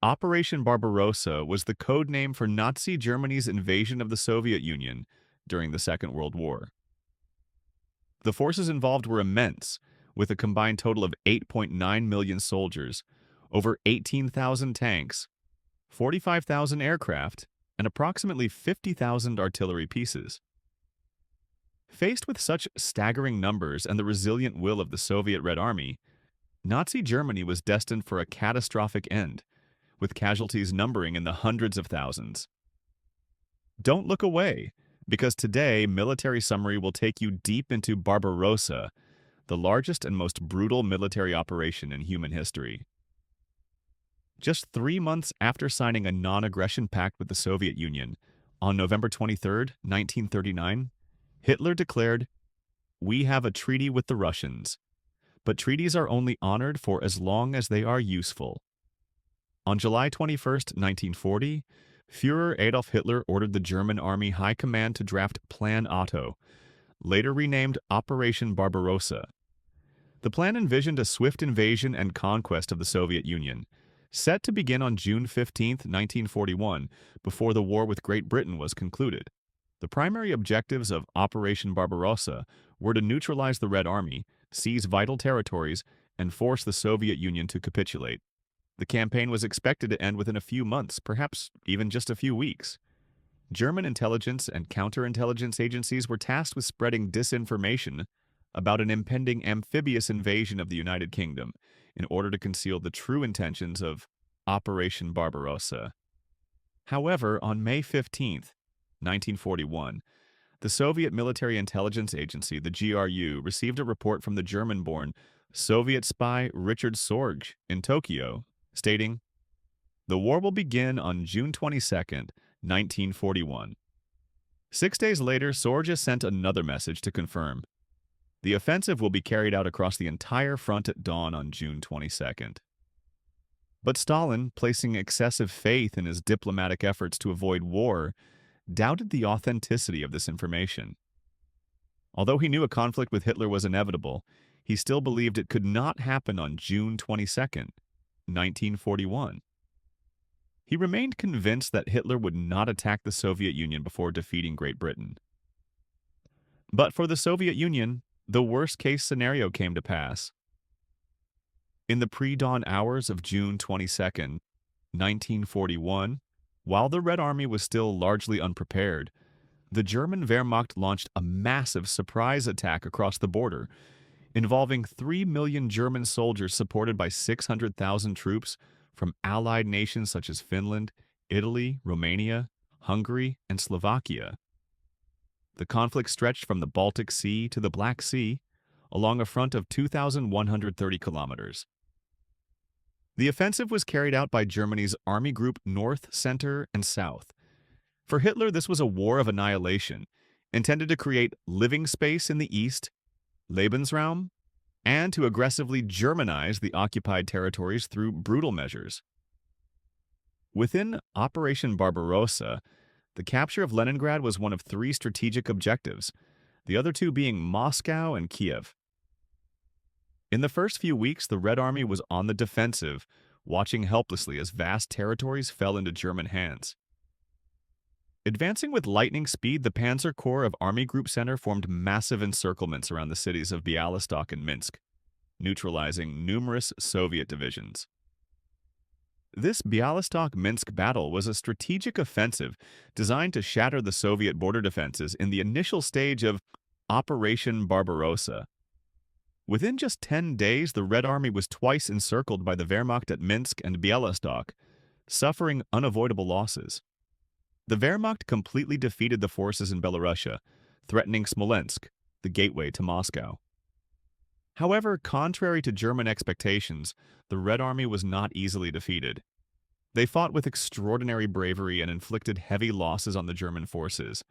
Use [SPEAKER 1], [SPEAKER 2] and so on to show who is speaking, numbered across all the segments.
[SPEAKER 1] Operation Barbarossa was the code name for Nazi Germany's invasion of the Soviet Union during the Second World War. The forces involved were immense, with a combined total of 8.9 million soldiers, over 18,000 tanks, 45,000 aircraft, and approximately 50,000 artillery pieces. Faced with such staggering numbers and the resilient will of the Soviet Red Army, Nazi Germany was destined for a catastrophic end, with casualties numbering in the hundreds of thousands. Don't look away, because today Military Summary will take you deep into Barbarossa, the largest and most brutal military operation in human history. Just 3 months after signing a non-aggression pact with the Soviet Union, on November 23, 1939, Hitler declared, "We have a treaty with the Russians, but treaties are only honored for as long as they are useful." On July 21, 1940, Führer Adolf Hitler ordered the German Army High Command to draft Plan Otto, later renamed Operation Barbarossa. The plan envisioned a swift invasion and conquest of the Soviet Union, set to begin on June 15, 1941, before the war with Great Britain was concluded. The primary objectives of Operation Barbarossa were to neutralize the Red Army, seize vital territories, and force the Soviet Union to capitulate. The campaign was expected to end within a few months, perhaps even just a few weeks. German intelligence and counterintelligence agencies were tasked with spreading disinformation about an impending amphibious invasion of the United Kingdom in order to conceal the true intentions of Operation Barbarossa. However, on May 15, 1941, the Soviet Military Intelligence Agency, the GRU, received a report from the German-born Soviet spy Richard Sorge in Tokyo, stating, "The war will begin on June 22, 1941. 6 days later, Sorge sent another message to confirm, "The offensive will be carried out across the entire front at dawn on June 22nd. But Stalin, placing excessive faith in his diplomatic efforts to avoid war, doubted the authenticity of this information. Although he knew a conflict with Hitler was inevitable, he still believed it could not happen on June 22nd, 1941. He remained convinced that Hitler would not attack the Soviet Union before defeating Great Britain. But for the Soviet Union, the worst-case scenario came to pass. In the pre-dawn hours of June 22, 1941, while the Red Army was still largely unprepared, the German Wehrmacht launched a massive surprise attack across the border, involving 3 million German soldiers supported by 600,000 troops from allied nations such as Finland, Italy, Romania, Hungary, and Slovakia. The conflict stretched from the Baltic Sea to the Black Sea, along a front of 2,130 kilometers. The offensive was carried out by Germany's Army Group North, Center, and South. For Hitler, this was a war of annihilation, intended to create living space in the east, Lebensraum, and to aggressively Germanize the occupied territories through brutal measures. Within Operation Barbarossa, the capture of Leningrad was one of 3 strategic objectives, the other 2 being Moscow and Kiev. In the first few weeks, the Red Army was on the defensive, watching helplessly as vast territories fell into German hands. Advancing with lightning speed, the Panzer Corps of Army Group Center formed massive encirclements around the cities of Bialystok and Minsk, neutralizing numerous Soviet divisions. This Bialystok-Minsk battle was a strategic offensive designed to shatter the Soviet border defenses in the initial stage of Operation Barbarossa. Within just 10 days, the Red Army was twice encircled by the Wehrmacht at Minsk and Bialystok, suffering unavoidable losses. The Wehrmacht completely defeated the forces in Belarusia, threatening Smolensk, the gateway to Moscow. However, contrary to German expectations, the Red Army was not easily defeated. They fought with extraordinary bravery and inflicted heavy losses on the German forces.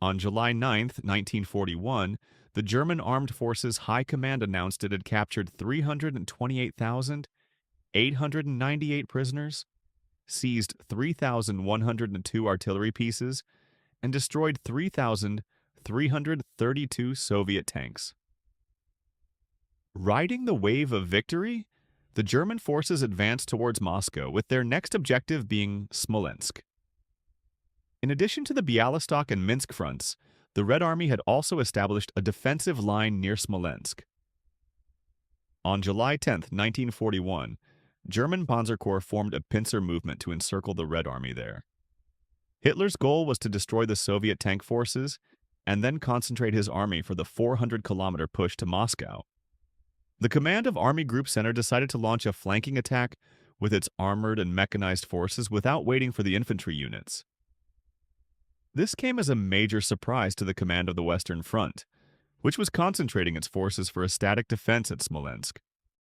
[SPEAKER 1] On July 9, 1941, the German Armed Forces High Command announced it had captured 328,898 prisoners, seized 3,102 artillery pieces, and destroyed 3,332 Soviet tanks. Riding the wave of victory, The German forces advanced towards Moscow, with their next objective being Smolensk. In addition to the Bialystok and Minsk fronts, the Red Army had also established a defensive line near Smolensk. On July 10, 1941, German Panzer Corps formed a pincer movement to encircle the Red Army there. Hitler's goal was to destroy the Soviet tank forces and then concentrate his army for the 400-kilometer push to Moscow. The command of Army Group Center decided to launch a flanking attack with its armored and mechanized forces without waiting for the infantry units. This came as a major surprise to the command of the Western Front, which was concentrating its forces for a static defense at Smolensk.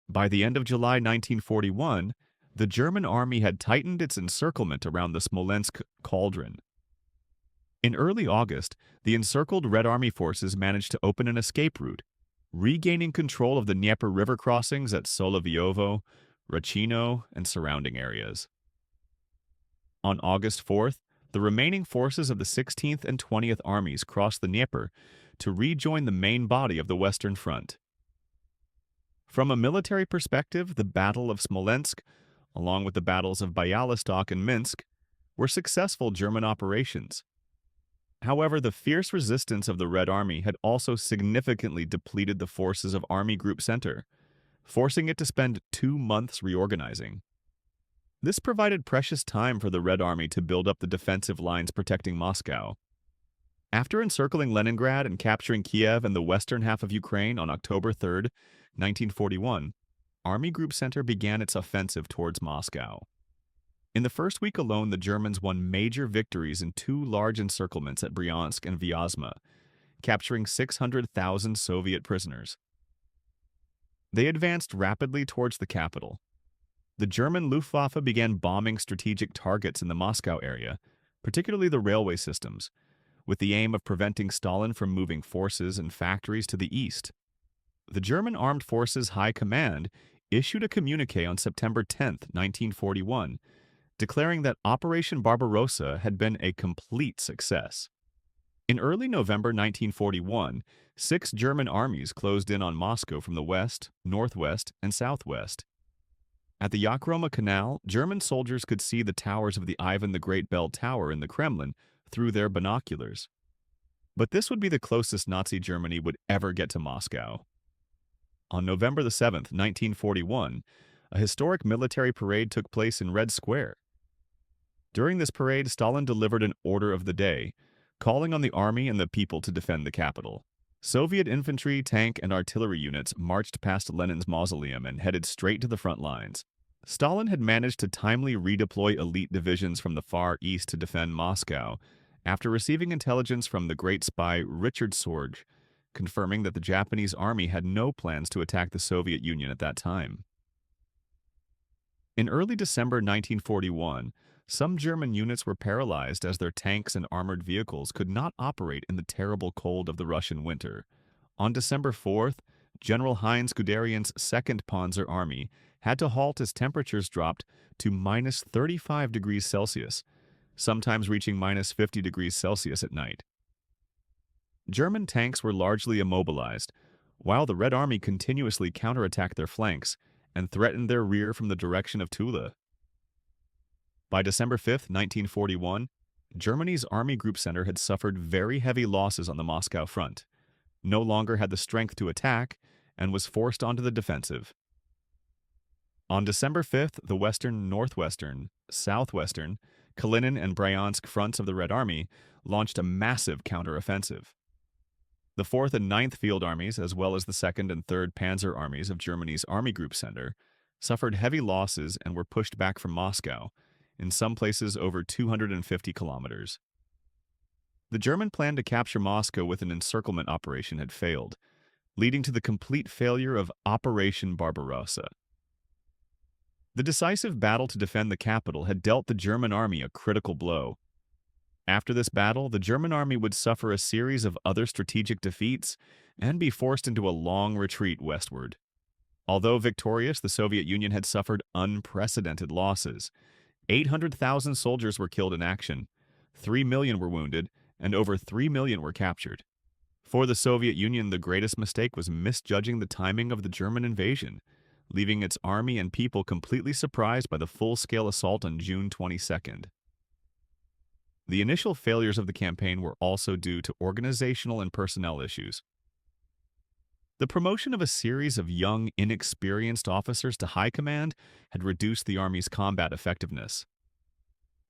[SPEAKER 1] By the end of July 1941, the German army had tightened its encirclement around the Smolensk cauldron. In early August, the encircled Red Army forces managed to open an escape route, regaining control of the Dnieper River crossings at Solovyovo, Rachino, and surrounding areas. On August 4th, the remaining forces of the 16th and 20th Armies crossed the Dnieper to rejoin the main body of the Western Front. From a military perspective, the Battle of Smolensk, along with the battles of Bialystok and Minsk, were successful German operations. However, the fierce resistance of the Red Army had also significantly depleted the forces of Army Group Center, forcing it to spend 2 months reorganizing. This provided precious time for the Red Army to build up the defensive lines protecting Moscow. After encircling Leningrad and capturing Kiev and the western half of Ukraine on October 3, 1941, Army Group Center began its offensive towards Moscow. In the first week alone, the Germans won major victories in 2 large encirclements at Bryansk and Vyazma, capturing 600,000 Soviet prisoners. They advanced rapidly towards the capital. The German Luftwaffe began bombing strategic targets in the Moscow area, particularly the railway systems, with the aim of preventing Stalin from moving forces and factories to the east. The German Armed Forces High Command issued a communiqué on September 10, 1941, declaring that Operation Barbarossa had been a complete success. In early November 1941, 6 German armies closed in on Moscow from the west, northwest, and southwest. At the Yakroma Canal, German soldiers could see the towers of the Ivan the Great Bell Tower in the Kremlin through their binoculars. But this would be the closest Nazi Germany would ever get to Moscow. On November 7, 1941, a historic military parade took place in Red Square. During this parade, Stalin delivered an order of the day, calling on the army and the people to defend the capital. Soviet infantry, tank, and artillery units marched past Lenin's mausoleum and headed straight to the front lines. Stalin had managed to timely redeploy elite divisions from the Far East to defend Moscow, after receiving intelligence from the great spy Richard Sorge, confirming that the Japanese army had no plans to attack the Soviet Union at that time. In early December 1941, some German units were paralyzed as their tanks and armored vehicles could not operate in the terrible cold of the Russian winter. On December 4th, General Heinz Guderian's 2nd Panzer Army had to halt as temperatures dropped to minus 35 degrees Celsius, sometimes reaching minus 50 degrees Celsius at night. German tanks were largely immobilized, while the Red Army continuously counterattacked their flanks and threatened their rear from the direction of Tula. By December 5, 1941, Germany's Army Group Center had suffered very heavy losses on the Moscow front, no longer had the strength to attack, and was forced onto the defensive. On December 5th, the western, northwestern, southwestern, Kalinin and Bryansk fronts of the Red Army launched a massive counteroffensive. The 4th and 9th Field Armies, as well as the 2nd and 3rd Panzer Armies of Germany's Army Group Center, suffered heavy losses and were pushed back from Moscow, in some places over 250 kilometers. The German plan to capture Moscow with an encirclement operation had failed, leading to the complete failure of Operation Barbarossa. The decisive battle to defend the capital had dealt the German army a critical blow. After this battle, the German army would suffer a series of other strategic defeats and be forced into a long retreat westward. Although victorious, the Soviet Union had suffered unprecedented losses. 800,000 soldiers were killed in action, 3 million were wounded, and over 3 million were captured. For the Soviet Union, the greatest mistake was misjudging the timing of the German invasion. leaving its army and people completely surprised by the full-scale assault on June 22nd. The initial failures of the campaign were also due to organizational and personnel issues. The promotion of a series of young, inexperienced officers to high command had reduced the army's combat effectiveness.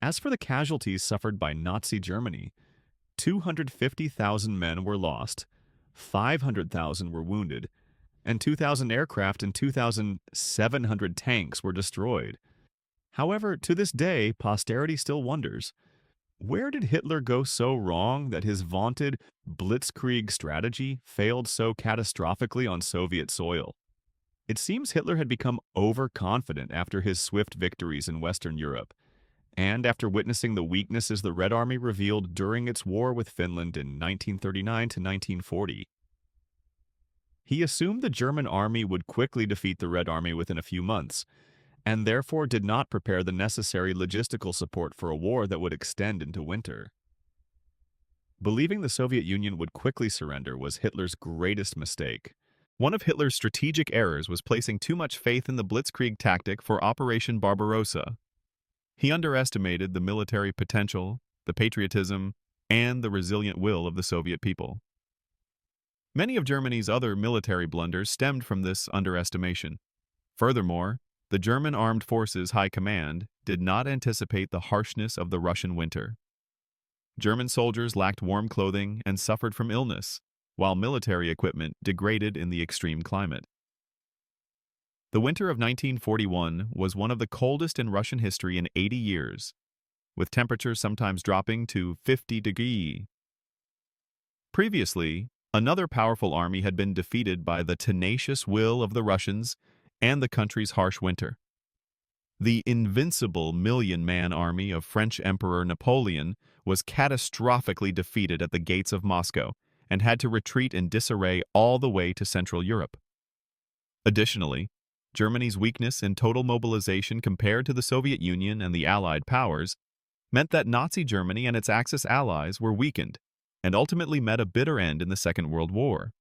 [SPEAKER 1] As for the casualties suffered by Nazi Germany, 250,000 men were lost, 500,000 were wounded, and 2,000 aircraft and 2,700 tanks were destroyed. However, to this day, posterity still wonders, where did Hitler go so wrong that his vaunted Blitzkrieg strategy failed so catastrophically on Soviet soil? It seems Hitler had become overconfident after his swift victories in Western Europe, and after witnessing the weaknesses the Red Army revealed during its war with Finland in 1939 to 1940. He assumed the German army would quickly defeat the Red Army within a few months, and therefore did not prepare the necessary logistical support for a war that would extend into winter. Believing the Soviet Union would quickly surrender was Hitler's greatest mistake.
[SPEAKER 2] One of Hitler's strategic errors was placing too much faith in the Blitzkrieg tactic for Operation Barbarossa. He underestimated the military potential, the patriotism, and the resilient will of the Soviet people. Many of Germany's other military blunders stemmed from this underestimation. Furthermore, the German Armed Forces High Command did not anticipate the harshness of the Russian winter. German soldiers lacked warm clothing and suffered from illness, while military equipment degraded in the extreme climate. The winter of 1941 was one of the coldest in Russian history in 80 years, with temperatures sometimes dropping to 50 degrees. Previously, another powerful army had been defeated by the tenacious will of the Russians and the country's harsh winter. The invincible million-man army of French Emperor Napoleon was catastrophically defeated at the gates of Moscow and had to retreat in disarray all the way to Central Europe. Additionally, Germany's weakness in total mobilization compared to the Soviet Union and the Allied powers meant that Nazi Germany and its Axis allies were weakened and ultimately met a bitter end in the Second World War.